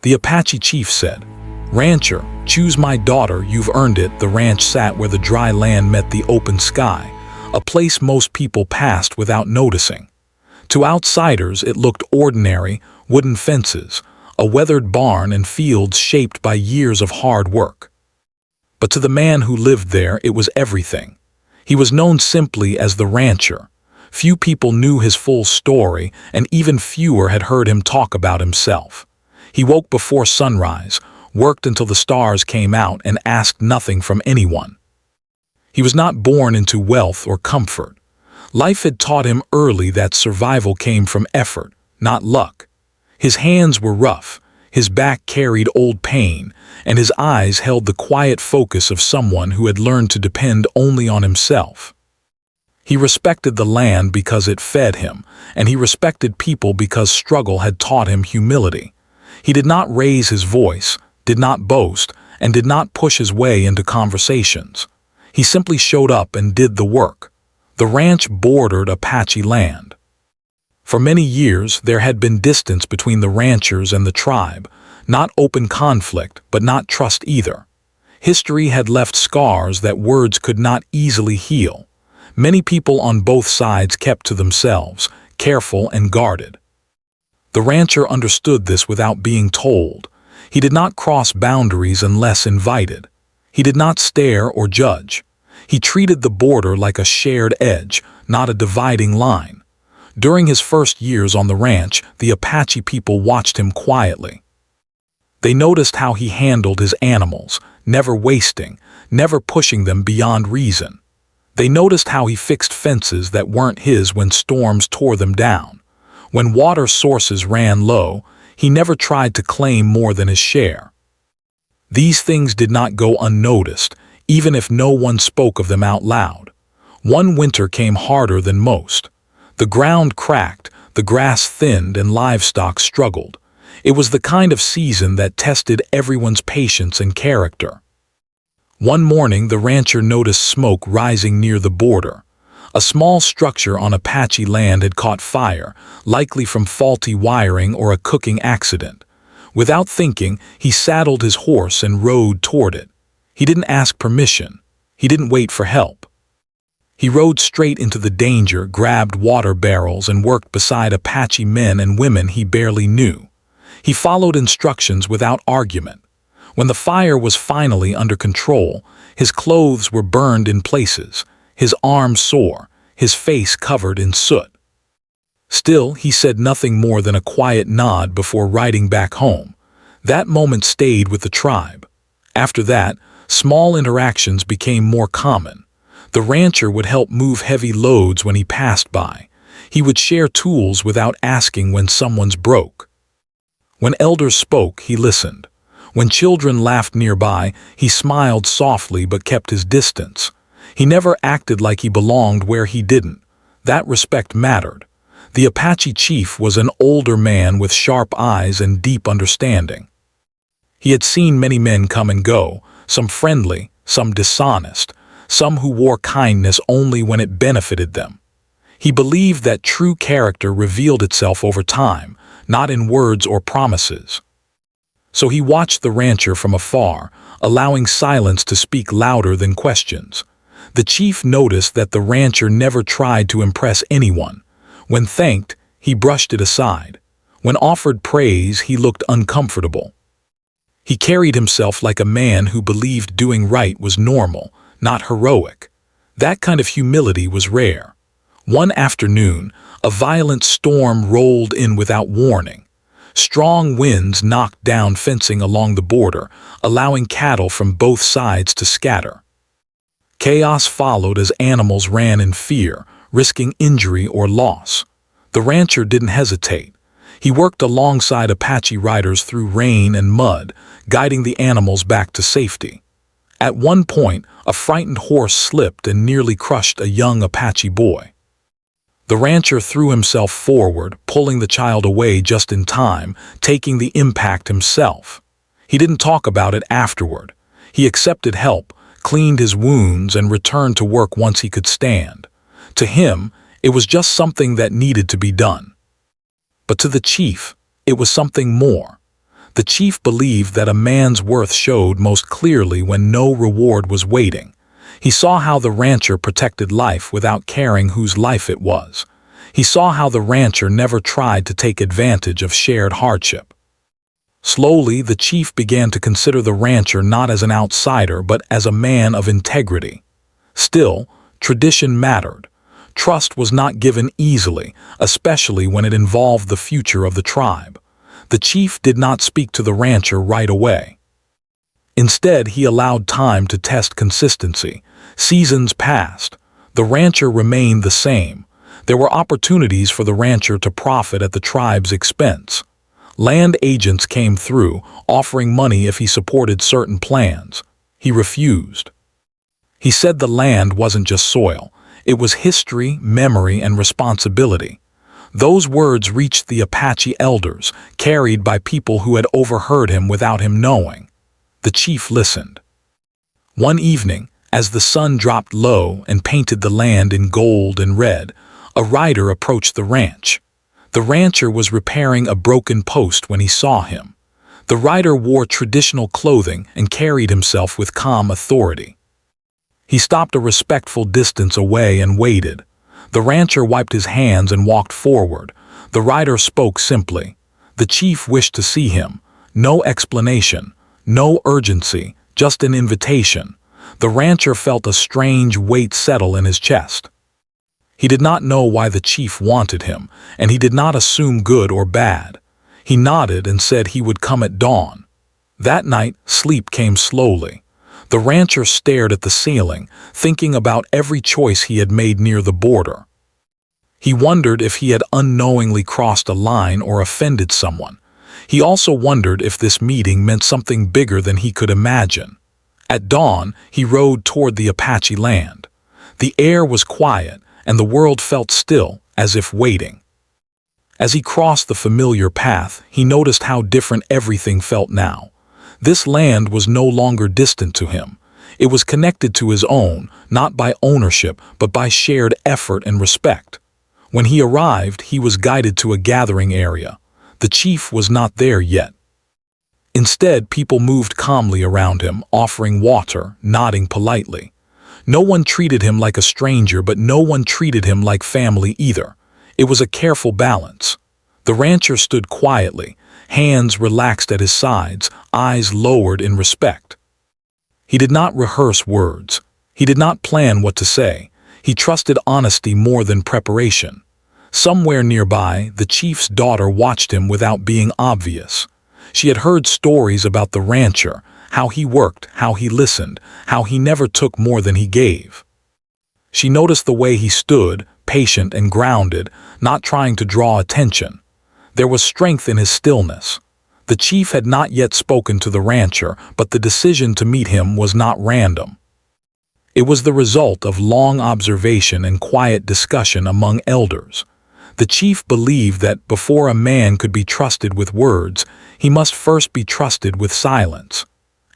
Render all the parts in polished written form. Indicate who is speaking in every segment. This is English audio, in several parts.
Speaker 1: The Apache chief said, "Rancher, choose my daughter, you've earned it." The ranch sat where the dry land met the open sky, a place most people passed without noticing. To outsiders, it looked ordinary: wooden fences, a weathered barn, and fields shaped by years of hard work. But to the man who lived there, it was everything. He was known simply as the rancher. Few people knew his full story, and even fewer had heard him talk about himself. He woke before sunrise, worked until the stars came out, and asked nothing from anyone. He was not born into wealth or comfort. Life had taught him early that survival came from effort, not luck. His hands were rough, his back carried old pain, and his eyes held the quiet focus of someone who had learned to depend only on himself. He respected the land because it fed him, and he respected people because struggle had taught him humility. He did not raise his voice, did not boast, and did not push his way into conversations. He simply showed up and did the work. The ranch bordered Apache land. For many years, there had been distance between the ranchers and the tribe, not open conflict, but not trust either. History had left scars that words could not easily heal. Many people on both sides kept to themselves, careful and guarded. The rancher understood this without being told. He did not cross boundaries unless invited. He did not stare or judge. He treated the border like a shared edge, not a dividing line. During his first years on the ranch, the Apache people watched him quietly. They noticed how he handled his animals, never wasting, never pushing them beyond reason. They noticed how he fixed fences that weren't his when storms tore them down. When water sources ran low, he never tried to claim more than his share. These things did not go unnoticed, even if no one spoke of them out loud. One winter came harder than most. The ground cracked, the grass thinned, and livestock struggled. It was the kind of season that tested everyone's patience and character. One morning, the rancher noticed smoke rising near the border. A small structure on Apache land had caught fire, likely from faulty wiring or a cooking accident. Without thinking, he saddled his horse and rode toward it. He didn't ask permission. He didn't wait for help. He rode straight into the danger, grabbed water barrels, and worked beside Apache men and women he barely knew. He followed instructions without argument. When the fire was finally under control, his clothes were burned in places, his arms sore, his face covered in soot. Still, he said nothing more than a quiet nod before riding back home. That moment stayed with the tribe. After that, small interactions became more common. The rancher would help move heavy loads when he passed by. He would share tools without asking when someone's broke. When elders spoke, he listened. When children laughed nearby, he smiled softly but kept his distance. He never acted like he belonged where he didn't. That respect mattered. The Apache chief was an older man with sharp eyes and deep understanding. He had seen many men come and go, some friendly, some dishonest, some who wore kindness only when it benefited them. He believed that true character revealed itself over time, not in words or promises. So he watched the rancher from afar, allowing silence to speak louder than questions. The chief noticed that the rancher never tried to impress anyone. When thanked, he brushed it aside. When offered praise, he looked uncomfortable. He carried himself like a man who believed doing right was normal, not heroic. That kind of humility was rare. One afternoon, a violent storm rolled in without warning. Strong winds knocked down fencing along the border, allowing cattle from both sides to scatter. Chaos followed as animals ran in fear, risking injury or loss. The rancher didn't hesitate. He worked alongside Apache riders through rain and mud, guiding the animals back to safety. At one point, a frightened horse slipped and nearly crushed a young Apache boy. The rancher threw himself forward, pulling the child away just in time, taking the impact himself. He didn't talk about it afterward. He accepted help, cleaned his wounds, and returned to work once he could stand. To him, it was just something that needed to be done. But to the chief, it was something more. The chief believed that a man's worth showed most clearly when no reward was waiting. He saw how the rancher protected life without caring whose life it was. He saw how the rancher never tried to take advantage of shared hardship. Slowly, the chief began to consider the rancher not as an outsider but as a man of integrity. Still, tradition mattered. Trust was not given easily, especially when it involved the future of the tribe. The chief did not speak to the rancher right away. Instead, he allowed time to test consistency. Seasons passed. The rancher remained the same. There were opportunities for the rancher to profit at the tribe's expense. Land agents came through, offering money if he supported certain plans. He refused. He said the land wasn't just soil. It was history, memory, and responsibility. Those words reached the Apache elders, carried by people who had overheard him without him knowing. The chief listened. One evening, as the sun dropped low and painted the land in gold and red, a rider approached the ranch. The rancher was repairing a broken post when he saw him. The rider wore traditional clothing and carried himself with calm authority. He stopped a respectful distance away and waited. The rancher wiped his hands and walked forward. The rider spoke simply. The chief wished to see him. No explanation, no urgency, just an invitation. The rancher felt a strange weight settle in his chest. He did not know why the chief wanted him, and he did not assume good or bad. He nodded and said he would come at dawn. That night, sleep came slowly. The rancher stared at the ceiling, thinking about every choice he had made near the border. He wondered if he had unknowingly crossed a line or offended someone. He also wondered if this meeting meant something bigger than he could imagine. At dawn, he rode toward the Apache land. The air was quiet, and the world felt still, as if waiting. As he crossed the familiar path, he noticed how different everything felt now. This land was no longer distant to him. It was connected to his own, not by ownership, but by shared effort and respect. When he arrived, he was guided to a gathering area. The chief was not there yet. Instead, people moved calmly around him, offering water, nodding politely. No one treated him like a stranger, but no one treated him like family either. It was a careful balance. The rancher stood quietly, hands relaxed at his sides, eyes lowered in respect. He did not rehearse words. He did not plan what to say. He trusted honesty more than preparation. Somewhere nearby, the chief's daughter watched him without being obvious. She had heard stories about the rancher, how he worked, how he listened, how he never took more than he gave. She noticed the way he stood, patient and grounded, not trying to draw attention. There was strength in his stillness. The chief had not yet spoken to the rancher, but the decision to meet him was not random. It was the result of long observation and quiet discussion among elders. The chief believed that before a man could be trusted with words, he must first be trusted with silence.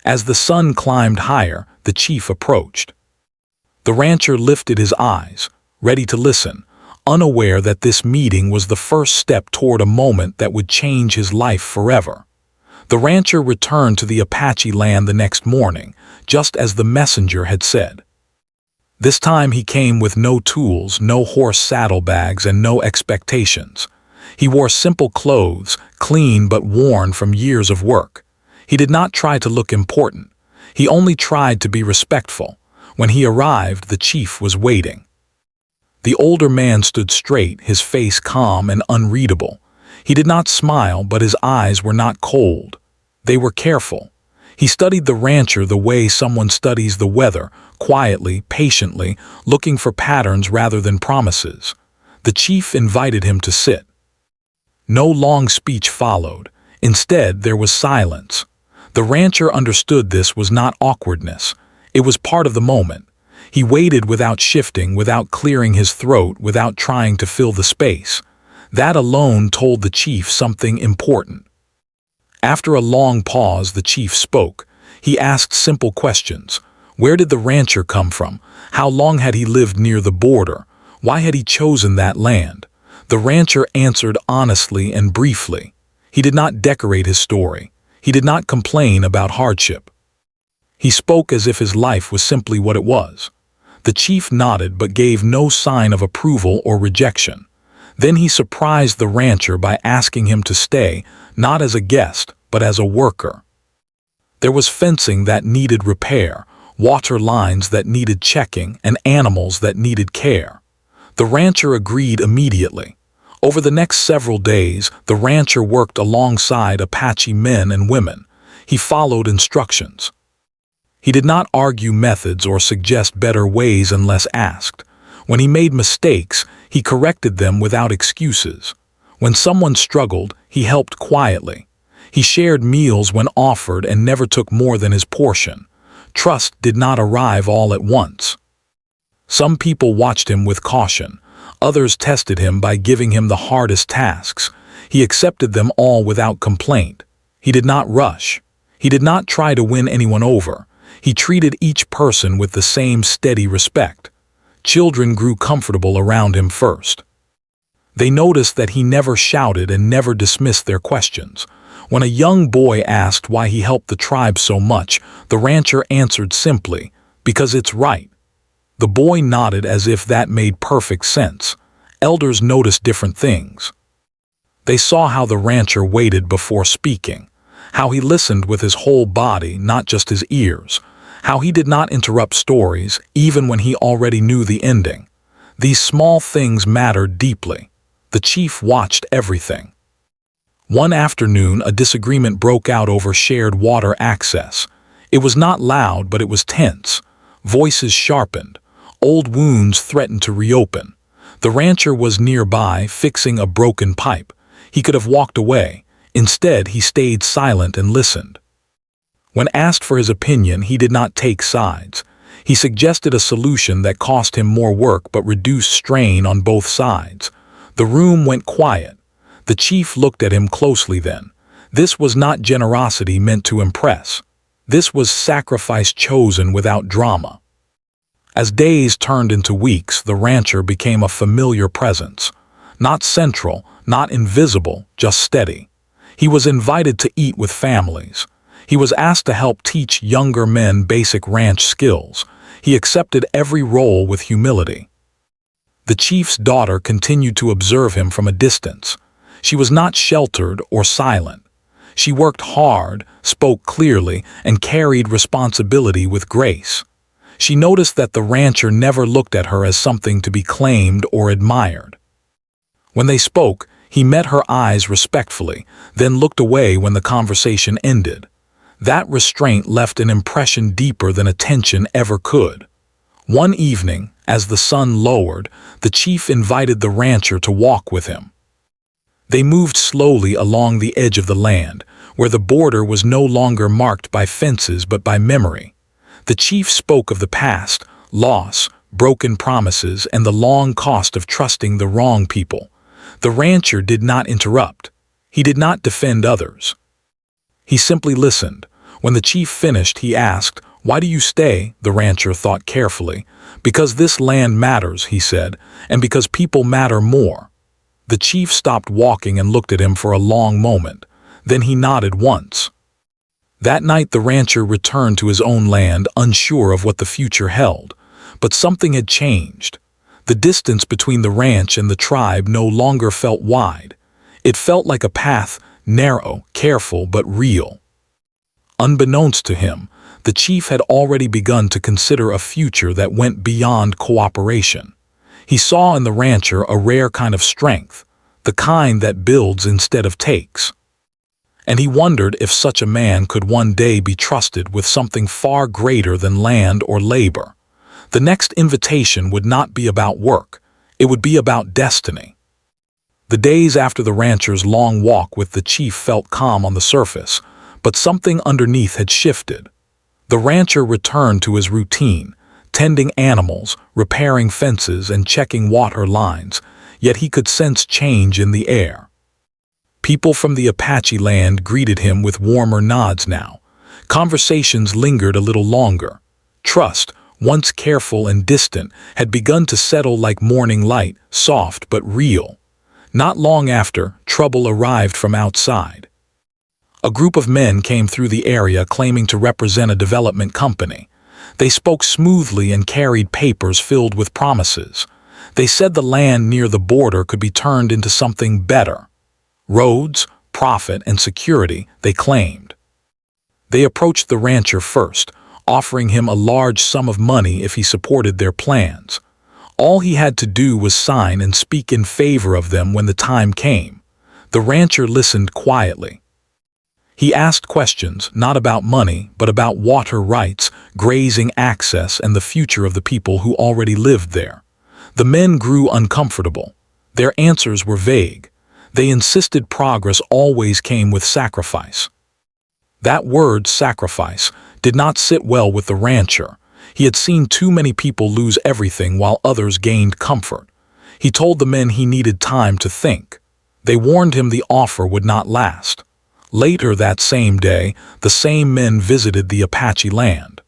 Speaker 1: As the sun climbed higher, the chief approached. The rancher lifted his eyes, ready to listen, unaware that this meeting was the first step toward a moment that would change his life forever. The rancher returned to the Apache land the next morning, just as the messenger had said. This time he came with no tools, no horse saddlebags, and no expectations. He wore simple clothes, clean but worn from years of work. He did not try to look important. He only tried to be respectful. When he arrived, the chief was waiting. The older man stood straight, his face calm and unreadable. He did not smile, but his eyes were not cold. They were careful. He studied the rancher the way someone studies the weather, quietly, patiently, looking for patterns rather than promises. The chief invited him to sit. No long speech followed. Instead, there was silence. The rancher understood this was not awkwardness. It was part of the moment. He waited without shifting, without clearing his throat, without trying to fill the space. That alone told the chief something important. After a long pause, the chief spoke. He asked simple questions. Where did the rancher come from? How long had he lived near the border? Why had he chosen that land? The rancher answered honestly and briefly. He did not decorate his story. He did not complain about hardship. He spoke as if his life was simply what it was. The chief nodded but gave no sign of approval or rejection. Then he surprised the rancher by asking him to stay, not as a guest, but as a worker. There was fencing that needed repair, water lines that needed checking, and animals that needed care. The rancher agreed immediately. Over the next several days, the rancher worked alongside Apache men and women. He followed instructions. He did not argue methods or suggest better ways unless asked. When he made mistakes, he corrected them without excuses. When someone struggled, he helped quietly. He shared meals when offered and never took more than his portion. Trust did not arrive all at once. Some people watched him with caution. Others tested him by giving him the hardest tasks. He accepted them all without complaint. He did not rush. He did not try to win anyone over. He treated each person with the same steady respect. Children grew comfortable around him first. They noticed that he never shouted and never dismissed their questions. When a young boy asked why he helped the tribe so much, the rancher answered simply, "Because it's right." The boy nodded as if that made perfect sense. Elders noticed different things. They saw how the rancher waited before speaking, how he listened with his whole body, not just his ears, how he did not interrupt stories, even when he already knew the ending. These small things mattered deeply. The chief watched everything. One afternoon, a disagreement broke out over shared water access. It was not loud, but it was tense. Voices sharpened. Old wounds threatened to reopen. The rancher was nearby, fixing a broken pipe. He could have walked away. Instead, he stayed silent and listened. When asked for his opinion, he did not take sides. He suggested a solution that cost him more work but reduced strain on both sides. The room went quiet. The chief looked at him closely then. This was not generosity meant to impress. This was sacrifice chosen without drama. As days turned into weeks, the rancher became a familiar presence. Not central, not invisible, just steady. He was invited to eat with families. He was asked to help teach younger men basic ranch skills. He accepted every role with humility. The chief's daughter continued to observe him from a distance. She was not sheltered or silent. She worked hard, spoke clearly, and carried responsibility with grace. She noticed that the rancher never looked at her as something to be claimed or admired. When they spoke, he met her eyes respectfully, then looked away when the conversation ended. That restraint left an impression deeper than attention ever could. One evening, as the sun lowered, the chief invited the rancher to walk with him. They moved slowly along the edge of the land, where the border was no longer marked by fences but by memory. The chief spoke of the past, loss, broken promises, and the long cost of trusting the wrong people. The rancher did not interrupt. He did not defend others. He simply listened. When the chief finished, he asked, "Why do you stay?" The rancher thought carefully. "Because this land matters," he said, "and because people matter more." The chief stopped walking and looked at him for a long moment. Then he nodded once. That night the rancher returned to his own land, unsure of what the future held. But something had changed. The distance between the ranch and the tribe no longer felt wide. It felt like a path, narrow, careful, but real. Unbeknownst to him, the chief had already begun to consider a future that went beyond cooperation. He saw in the rancher a rare kind of strength, the kind that builds instead of takes. And he wondered if such a man could one day be trusted with something far greater than land or labor. The next invitation would not be about work, it would be about destiny. The days after the rancher's long walk with the chief felt calm on the surface, but something underneath had shifted. The rancher returned to his routine, tending animals, repairing fences, and checking water lines, yet he could sense change in the air. People from the Apache land greeted him with warmer nods now. Conversations lingered a little longer. Trust, once careful and distant, had begun to settle like morning light, soft but real. Not long after, trouble arrived from outside. A group of men came through the area claiming to represent a development company. They spoke smoothly and carried papers filled with promises. They said the land near the border could be turned into something better. Roads, profit, and security, they claimed. They approached the rancher first, offering him a large sum of money if he supported their plans. All he had to do was sign and speak in favor of them when the time came. The rancher listened quietly. He asked questions not about money, but about water rights, grazing access, and the future of the people who already lived there. The men grew uncomfortable. Their answers were vague. They insisted progress always came with sacrifice. That word, sacrifice, did not sit well with the rancher. He had seen too many people lose everything while others gained comfort. He told the men he needed time to think. They warned him the offer would not last. Later that same day, the same men visited the Apache land.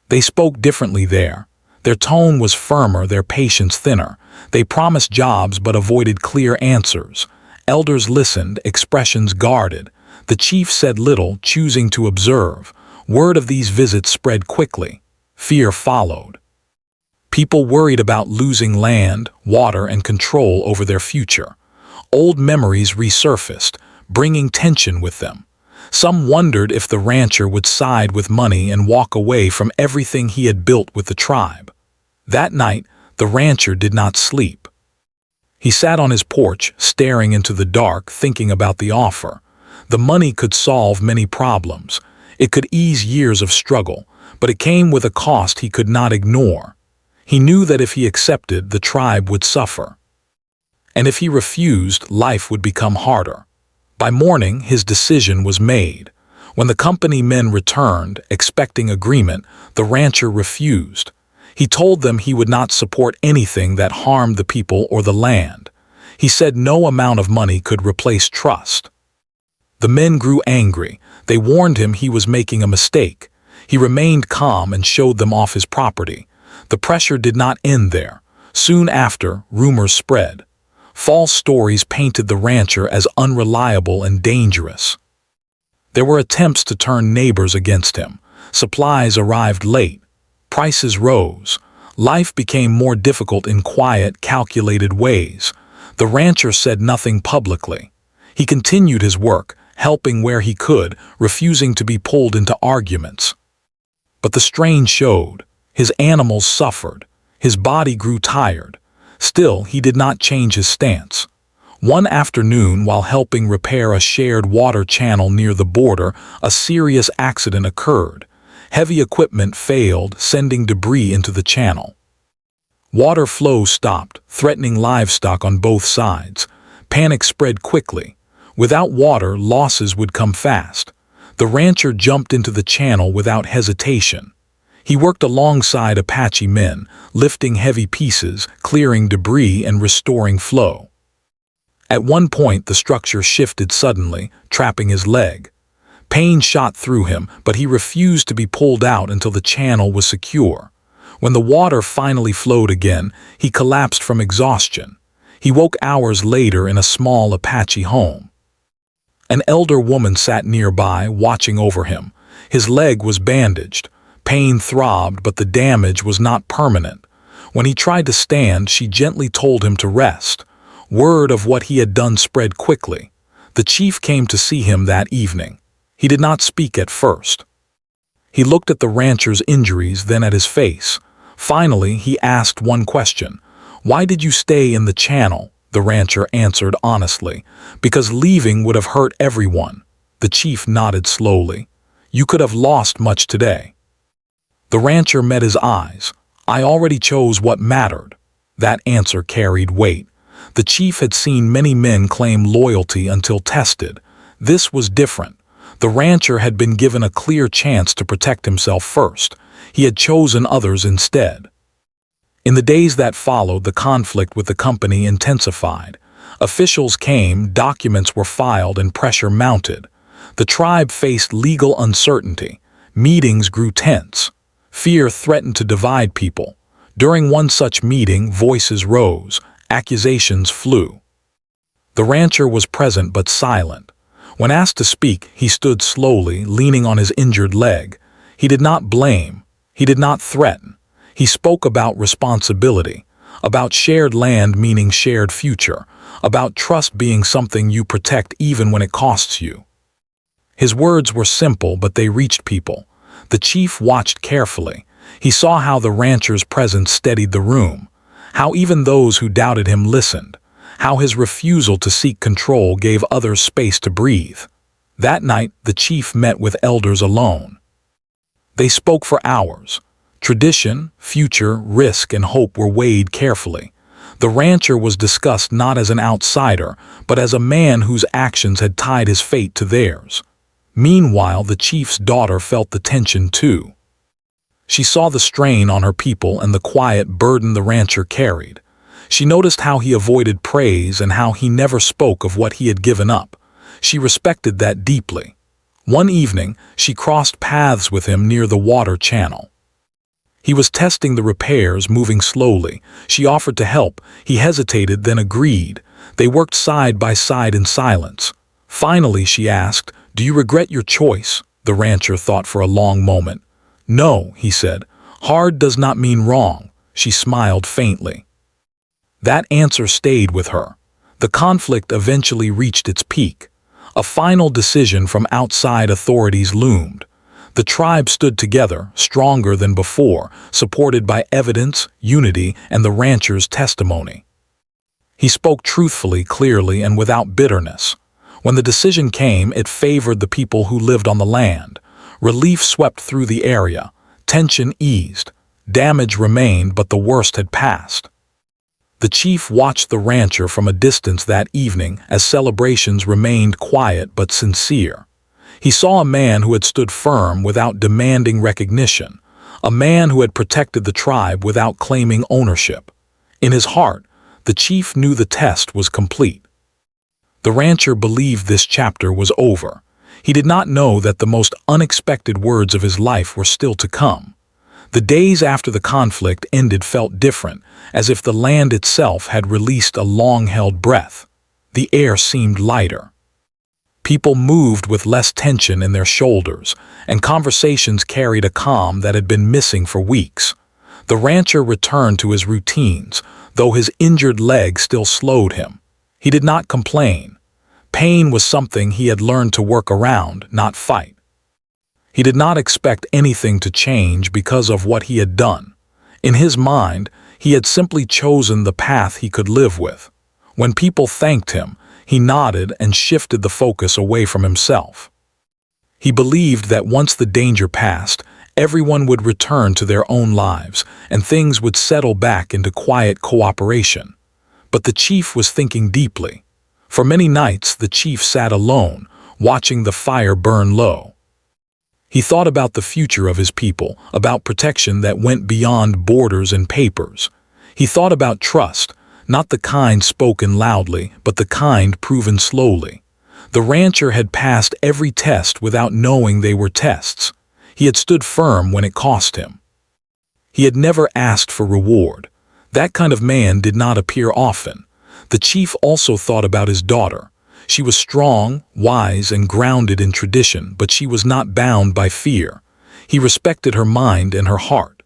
Speaker 1: They spoke differently there. Their tone was firmer, their patience thinner. They promised jobs but avoided clear answers. Elders listened, expressions guarded. The chief said little, choosing to observe. Word of these visits spread quickly. Fear followed. People worried about losing land, water, and control over their future. Old memories resurfaced, bringing tension with them. Some wondered if the rancher would side with money and walk away from everything he had built with the tribe. That night, the rancher did not sleep. He sat on his porch, staring into the dark, thinking about the offer. The money could solve many problems. It could ease years of struggle, but it came with a cost he could not ignore. He knew that if he accepted, the tribe would suffer. And if he refused, life would become harder. By morning, his decision was made. When the company men returned, expecting agreement, the rancher refused. He told them he would not support anything that harmed the people or the land. He said no amount of money could replace trust. The men grew angry. They warned him he was making a mistake. He remained calm and showed them off his property. The pressure did not end there. Soon after, rumors spread. False stories painted the rancher as unreliable and dangerous. There were attempts to turn neighbors against him. Supplies arrived late. Prices rose. Life became more difficult in quiet, calculated ways. The rancher said nothing publicly. He continued his work, helping where he could, refusing to be pulled into arguments. But the strain showed. His animals suffered. His body grew tired. Still, he did not change his stance. One afternoon, while helping repair a shared water channel near the border, a serious accident occurred. Heavy equipment failed, sending debris into the channel. Water flow stopped, threatening livestock on both sides. Panic spread quickly. Without water, losses would come fast. The rancher jumped into the channel without hesitation. He worked alongside Apache men, lifting heavy pieces, clearing debris, and restoring flow. At one point, the structure shifted suddenly, trapping his leg. Pain shot through him, but he refused to be pulled out until the channel was secure. When the water finally flowed again, he collapsed from exhaustion. He woke hours later in a small Apache home. An elder woman sat nearby, watching over him. His leg was bandaged. Pain throbbed, but the damage was not permanent. When he tried to stand, she gently told him to rest. Word of what he had done spread quickly. The chief came to see him that evening. He did not speak at first. He looked at the rancher's injuries, then at his face. Finally, he asked one question. "Why did you stay in the channel?" The rancher answered honestly. "Because leaving would have hurt everyone." The chief nodded slowly. "You could have lost much today." The rancher met his eyes. "I already chose what mattered." That answer carried weight. The chief had seen many men claim loyalty until tested. This was different. The rancher had been given a clear chance to protect himself first. He had chosen others instead. In the days that followed, the conflict with the company intensified. Officials came, documents were filed, and pressure mounted. The tribe faced legal uncertainty. Meetings grew tense. Fear threatened to divide people. During one such meeting, voices rose, accusations flew. The rancher was present but silent. When asked to speak, he stood slowly, leaning on his injured leg. He did not blame. He did not threaten. He spoke about responsibility, about shared land meaning shared future, about trust being something you protect even when it costs you. His words were simple, but they reached people. The chief watched carefully. He saw how the rancher's presence steadied the room, how even those who doubted him listened, how his refusal to seek control gave others space to breathe. That night, the chief met with elders alone. They spoke for hours. Tradition, future, risk, and hope were weighed carefully. The rancher was discussed not as an outsider, but as a man whose actions had tied his fate to theirs. Meanwhile, the chief's daughter felt the tension too. She saw the strain on her people and the quiet burden the rancher carried. She noticed how he avoided praise and how he never spoke of what he had given up. She respected that deeply. One evening, she crossed paths with him near the water channel. He was testing the repairs, moving slowly. She offered to help. He hesitated, then agreed. They worked side by side in silence. Finally, she asked, "Do you regret your choice?" The rancher thought for a long moment. "No," he said. "Hard does not mean wrong." She smiled faintly. That answer stayed with her. The conflict eventually reached its peak. A final decision from outside authorities loomed. The tribe stood together, stronger than before, supported by evidence, unity, and the rancher's testimony. He spoke truthfully, clearly, and without bitterness. When the decision came, it favored the people who lived on the land. Relief swept through the area. Tension eased. Damage remained, but the worst had passed. The chief watched the rancher from a distance that evening as celebrations remained quiet but sincere. He saw a man who had stood firm without demanding recognition, a man who had protected the tribe without claiming ownership. In his heart, the chief knew the test was complete. The rancher believed this chapter was over. He did not know that the most unexpected words of his life were still to come. The days after the conflict ended felt different, as if the land itself had released a long-held breath. The air seemed lighter. People moved with less tension in their shoulders, and conversations carried a calm that had been missing for weeks. The rancher returned to his routines, though his injured leg still slowed him. He did not complain. Pain was something he had learned to work around, not fight. He did not expect anything to change because of what he had done. In his mind, he had simply chosen the path he could live with. When people thanked him, he nodded and shifted the focus away from himself. He believed that once the danger passed, everyone would return to their own lives, and things would settle back into quiet cooperation. But the chief was thinking deeply. For many nights, the chief sat alone, watching the fire burn low. He thought about the future of his people, about protection that went beyond borders and papers. He thought about trust, not the kind spoken loudly, but the kind proven slowly. The rancher had passed every test without knowing they were tests. He had stood firm when it cost him. He had never asked for reward. That kind of man did not appear often. The chief also thought about his daughter. She was strong, wise, and grounded in tradition, but she was not bound by fear. He respected her mind and her heart.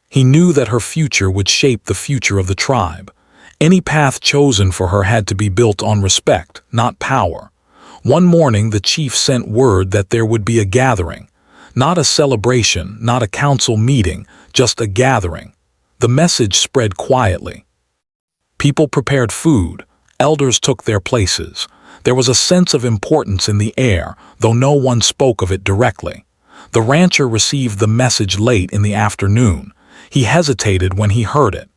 Speaker 1: He knew that her future would shape the future of the tribe. Any path chosen for her had to be built on respect, not power. One morning, the chief sent word that there would be a gathering. Not a celebration, not a council meeting, just a gathering. The message spread quietly. People prepared food. Elders took their places. There was a sense of importance in the air, though no one spoke of it directly. The rancher received the message late in the afternoon. He hesitated when he heard it.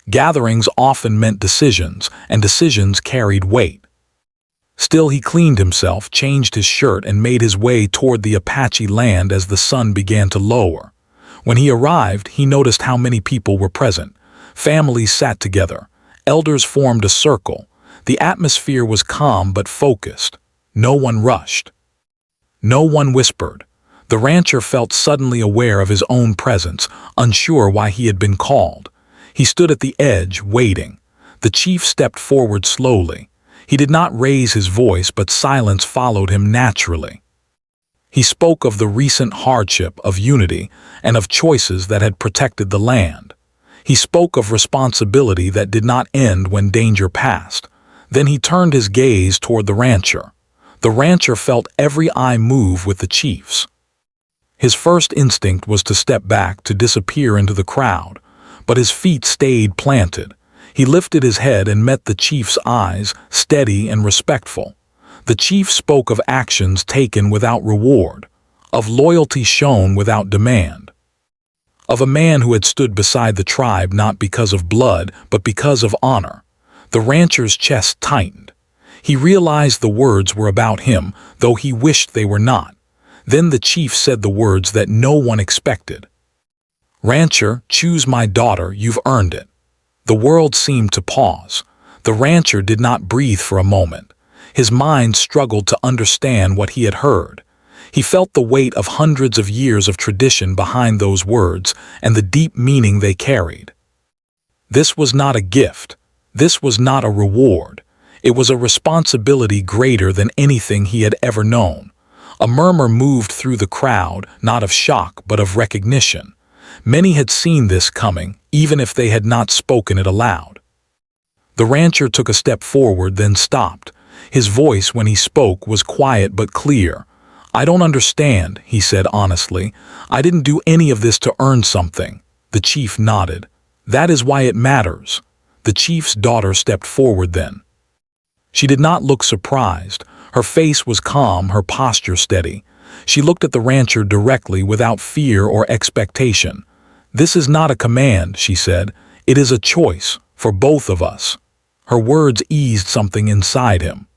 Speaker 1: Gatherings often meant decisions, and decisions carried weight. Still, he cleaned himself, changed his shirt, and made his way toward the Apache land as the sun began to lower. When he arrived, he noticed how many people were present. Families sat together. Elders formed a circle. The atmosphere was calm but focused. No one rushed. No one whispered. The rancher felt suddenly aware of his own presence, unsure why he had been called. He stood at the edge, waiting. The chief stepped forward slowly. He did not raise his voice, but silence followed him naturally. He spoke of the recent hardship, of unity, and of choices that had protected the land. He spoke of responsibility that did not end when danger passed. Then he turned his gaze toward the rancher. The rancher felt every eye move with the chief's. His first instinct was to step back, to disappear into the crowd, but his feet stayed planted. He lifted his head and met the chief's eyes, steady and respectful. The chief spoke of actions taken without reward, of loyalty shown without demand, of a man who had stood beside the tribe not because of blood, but because of honor. The rancher's chest tightened. He realized the words were about him, though he wished they were not. Then the chief said the words that no one expected. "Rancher, choose my daughter, you've earned it." The world seemed to pause. The rancher did not breathe for a moment. His mind struggled to understand what he had heard. He felt the weight of hundreds of years of tradition behind those words and the deep meaning they carried. This was not a gift. This was not a reward. It was a responsibility greater than anything he had ever known. A murmur moved through the crowd, not of shock but of recognition. Many had seen this coming, even if they had not spoken it aloud. The rancher took a step forward, then stopped. His voice, when he spoke, was quiet but clear. "I don't understand," he said honestly. "I didn't do any of this to earn something." The chief nodded. "That is why it matters." The chief's daughter stepped forward then. She did not look surprised. Her face was calm, her posture steady. She looked at the rancher directly, without fear or expectation. "This is not a command," she said. "It is a choice, for both of us." Her words eased something inside him.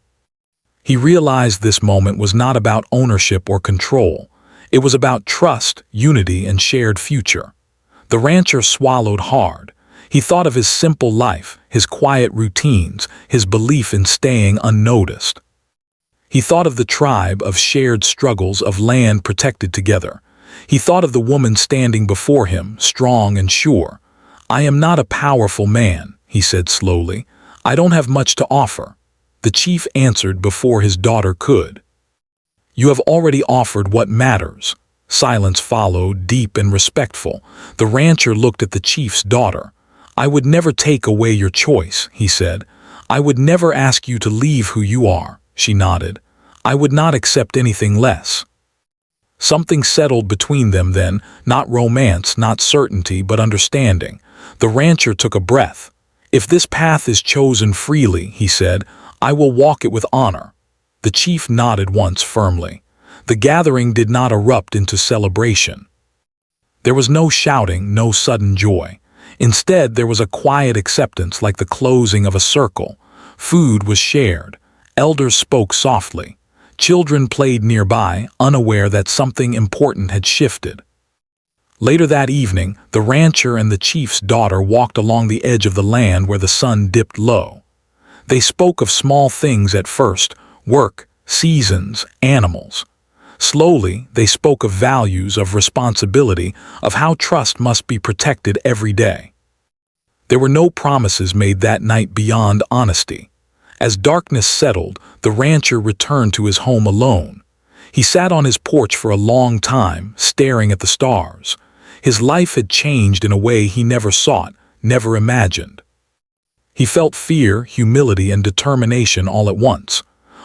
Speaker 1: He realized this moment was not about ownership or control. It was about trust, unity, and shared future. The rancher swallowed hard. He thought of his simple life, his quiet routines, his belief in staying unnoticed. He thought of the tribe, of shared struggles, of land protected together. He thought of the woman standing before him, strong and sure. "I am not a powerful man," he said slowly. "I don't have much to offer." The chief answered before his daughter could. "You have already offered what matters." Silence followed, deep and respectful. The rancher looked at the chief's daughter. "I would never take away your choice," he said. "I would never ask you to leave who you are." She nodded. "I would not accept anything less." Something settled between them then, not romance, not certainty, but understanding. The rancher took a breath. "If this path is chosen freely," he said, "I will walk it with honor." The chief nodded once firmly. The gathering did not erupt into celebration. There was no shouting, no sudden joy. Instead, there was a quiet acceptance, like the closing of a circle. Food was shared. Elders spoke softly. Children played nearby, unaware that something important had shifted. Later that evening, the rancher and the chief's daughter walked along the edge of the land where the sun dipped low. They spoke of small things at first: work, seasons, animals. Slowly, they spoke of values, of responsibility, of how trust must be protected every day. There were no promises made that night beyond honesty. As darkness settled, the rancher returned to his home alone. He sat on his porch for a long time, staring at the stars. His life had changed in a way he never sought, never imagined. He felt fear, humility, and determination all at once.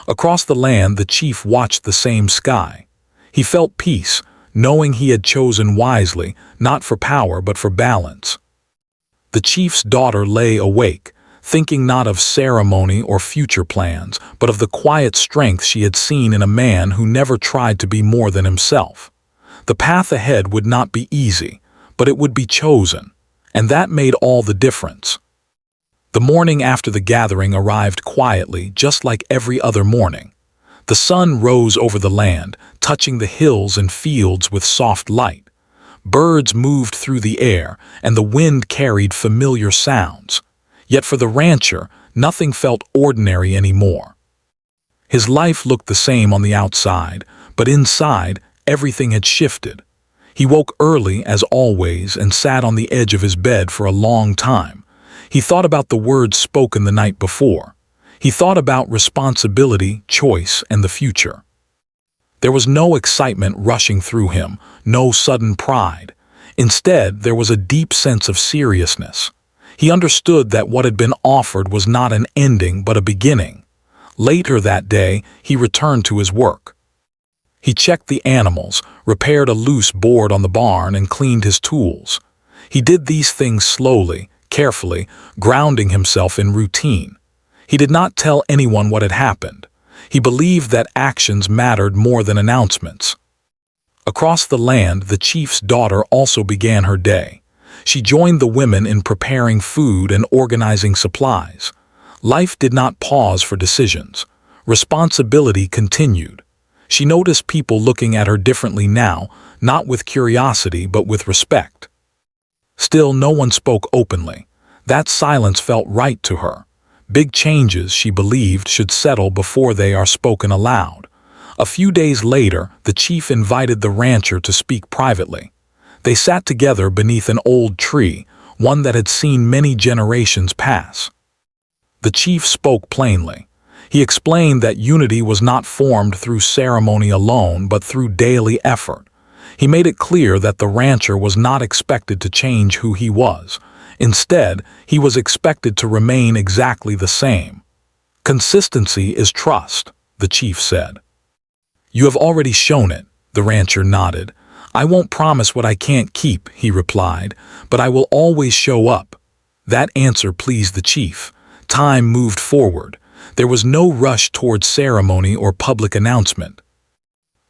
Speaker 1: Across the land, the chief watched the same sky. He felt peace, knowing he had chosen wisely, not for power but for balance. The chief's daughter lay awake, thinking not of ceremony or future plans, but of the quiet strength she had seen in a man who never tried to be more than himself. The path ahead would not be easy, but it would be chosen, and that made all the difference. The morning after the gathering arrived quietly, just like every other morning. The sun rose over the land, touching the hills and fields with soft light. Birds moved through the air, and the wind carried familiar sounds. Yet for the rancher, nothing felt ordinary anymore. His life looked the same on the outside, but inside, everything had shifted. He woke early, as always, and sat on the edge of his bed for a long time. He thought about the words spoken the night before. He thought about responsibility, choice, and the future. There was no excitement rushing through him, no sudden pride. Instead, there was a deep sense of seriousness. He understood that what had been offered was not an ending but a beginning. Later that day, he returned to his work. He checked the animals, repaired a loose board on the barn, and cleaned his tools. He did these things slowly, carefully, grounding himself in routine. He did not tell anyone what had happened. He believed that actions mattered more than announcements. Across the land, the chief's daughter also began her day. She joined the women in preparing food and organizing supplies. Life did not pause for decisions. Responsibility continued. She noticed people looking at her differently now, not with curiosity but with respect. Still, no one spoke openly. That silence felt right to her. Big changes, she believed, should settle before they are spoken aloud. A few days later, the chief invited the rancher to speak privately. They sat together beneath an old tree, one that had seen many generations pass. The chief spoke plainly. He explained that unity was not formed through ceremony alone but through daily effort. He made it clear that the rancher was not expected to change who he was. Instead, he was expected to remain exactly the same. Consistency is trust, the chief said. You have already shown it, the rancher nodded. I won't promise what I can't keep, he replied, but I will always show up. That answer pleased the chief. Time moved forward. There was no rush toward ceremony or public announcement.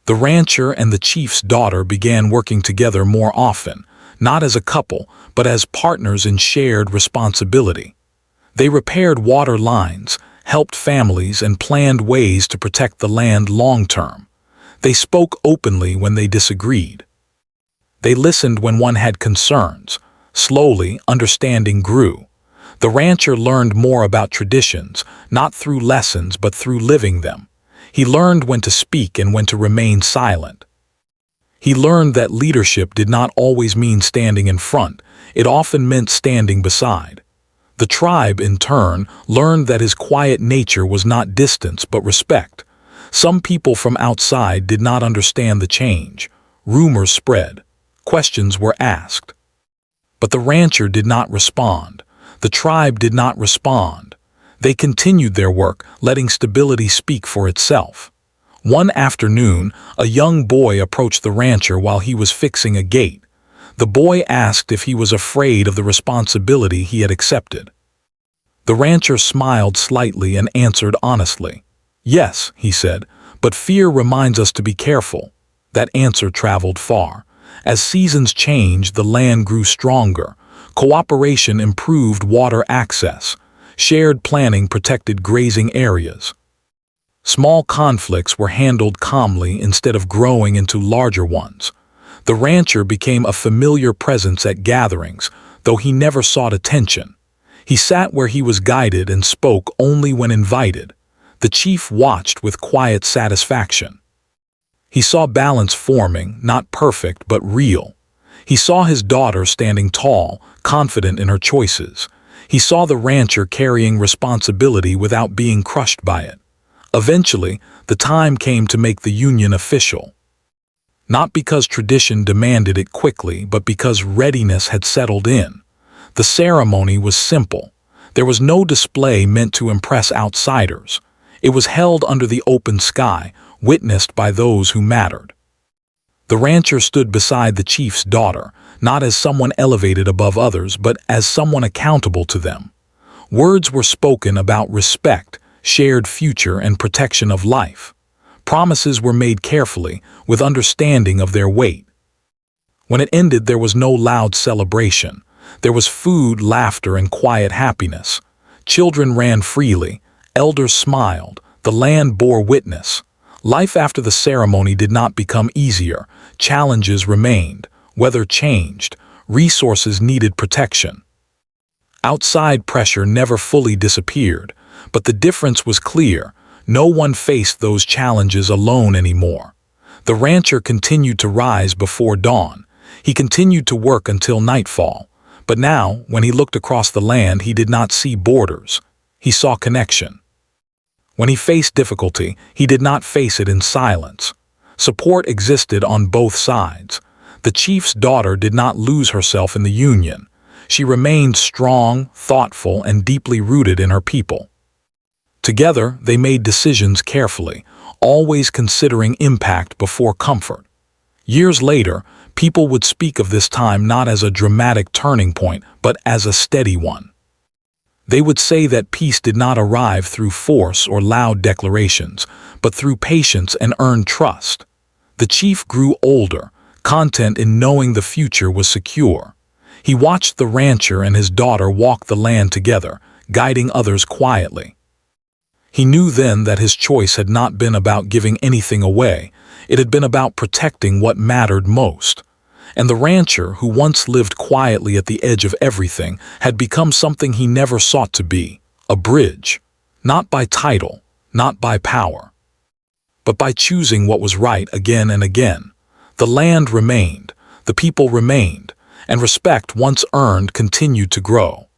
Speaker 1: The rancher and the chief's daughter began working together more often, not as a couple, but as partners in shared responsibility. They repaired water lines, helped families, and planned ways to protect the land long-term. They spoke openly when they disagreed. They listened when one had concerns. Slowly, understanding grew. The rancher learned more about traditions, not through lessons but through living them. He learned when to speak and when to remain silent. He learned that leadership did not always mean standing in front. It often meant standing beside. The tribe, in turn, learned that his quiet nature was not distance but respect. Some people from outside did not understand the change. Rumors spread. Questions were asked. But the rancher did not respond. The tribe did not respond. They continued their work, letting stability speak for itself. One afternoon, a young boy approached the rancher while he was fixing a gate. The boy asked if he was afraid of the responsibility he had accepted. The rancher smiled slightly and answered honestly. Yes, he said, but fear reminds us to be careful. That answer traveled far. As seasons changed, the land grew stronger. Cooperation improved water access. Shared planning protected grazing areas. Small conflicts were handled calmly instead of growing into larger ones. The rancher became a familiar presence at gatherings, though he never sought attention. He sat where he was guided and spoke only when invited. The chief watched with quiet satisfaction. He saw balance forming, not perfect but real. He saw his daughter standing tall, confident in her choices. He saw the rancher carrying responsibility without being crushed by it. Eventually, the time came to make the union official. Not because tradition demanded it quickly, but because readiness had settled in. The ceremony was simple. There was no display meant to impress outsiders. It was held under the open sky, witnessed by those who mattered. The rancher stood beside the chief's daughter, not as someone elevated above others, but as someone accountable to them. Words were spoken about respect, shared future, and protection of life. Promises were made carefully, with understanding of their weight. When it ended, there was no loud celebration. There was food, laughter, and quiet happiness. Children ran freely. Elders smiled. The land bore witness. Life after the ceremony did not become easier. Challenges remained. Weather changed. Resources needed protection. Outside pressure never fully disappeared, but the difference was clear. No one faced those challenges alone anymore. The rancher continued to rise before dawn. He continued to work until nightfall. But now, when he looked across the land, he did not see borders. He saw connection. When he faced difficulty, he did not face it in silence. Support existed on both sides. The chief's daughter did not lose herself in the Union. She remained strong, thoughtful, and deeply rooted in her people. Together, they made decisions carefully, always considering impact before comfort. Years later, people would speak of this time not as a dramatic turning point, but as a steady one. They would say that peace did not arrive through force or loud declarations, but through patience and earned trust. The chief grew older, content in knowing the future was secure. He watched the rancher and his daughter walk the land together, guiding others quietly. He knew then that his choice had not been about giving anything away, it had been about protecting what mattered most. And the rancher, who once lived quietly at the edge of everything, had become something he never sought to be, a bridge, not by title, not by power, but by choosing what was right again and again. The land remained, the people remained, and respect once earned continued to grow.